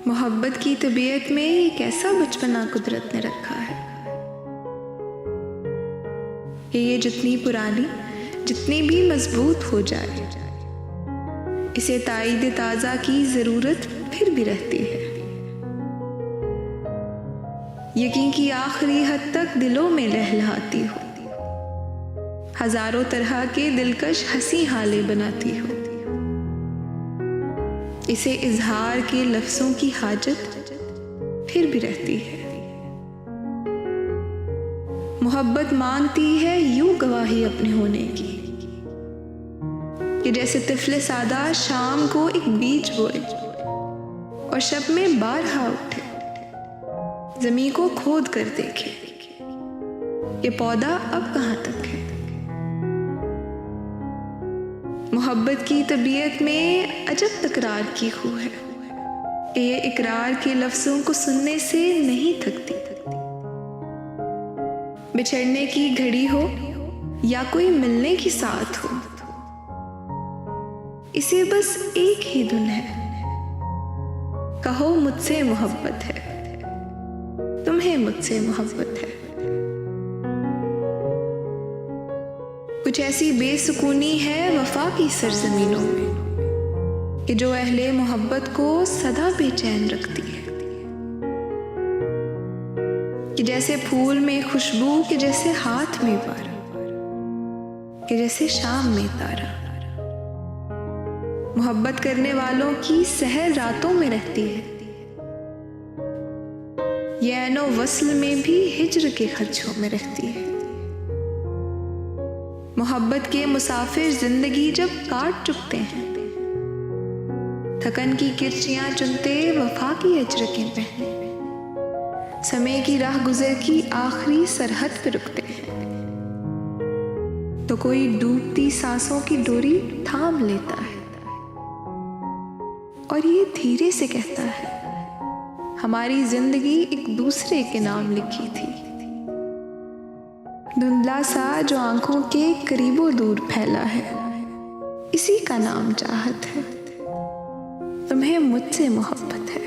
मोहब्बत की तबीयत में एक ऐसा बचपना कुदरत ने रखा है कि ये जितनी पुरानी, जितनी भी मजबूत हो जाए, इसे ताईद ताज़ा की ज़रूरत फिर भी रहती है। यकीन की आखिरी हद तक दिलों में लहलहाती हो, हजारों तरह के दिलकश हंसी हाले बनाती हो। इसे इजहार के लफ्ज़ों की हाजत फिर भी रहती है। मोहब्बत मांगती है यूं गवाही अपने होने की, कि जैसे तिफले सादा शाम को एक बीज बोए और शब में बारहा उठे, जमीन को खोद कर देखे ये पौधा अब कहां तक है। मोहब्बत की तबीयत में अजब तकरार की खू है कि ये इकरार के लफ्ज़ों को सुनने से नहीं थकती। बिछड़ने की घड़ी हो या कोई मिलने की साथ हो, इसे बस एक ही धुन है, कहो मुझसे मोहब्बत है, तुम्हें मुझसे मोहब्बत है। कुछ ऐसी बेसुकूनी है वफा की सरजमीनों में कि जो अहले मोहब्बत को सदा बेचैन रखती है, कि जैसे फूल में खुशबू, कि जैसे हाथ में वारा, कि जैसे शाम में तारा। मोहब्बत करने वालों की सहर रातों में रहती है, ये ऐनो वस्ल में भी हिज्र के खर्चों में रहती है। मोहब्बत के मुसाफिर जिंदगी जब काट चुकते हैं, थकन की किरचियां चुनते वफा की अजरकें पहने, समय की राह गुजर की आखिरी सरहद पे रुकते हैं, तो कोई डूबती सांसों की डोरी थाम लेता है और ये धीरे से कहता है, हमारी जिंदगी एक दूसरे के नाम लिखी थी। धुंधला सा जो आंखों के करीबो दूर फैला है, इसी का नाम चाहत है, तुम्हें मुझसे मोहब्बत है।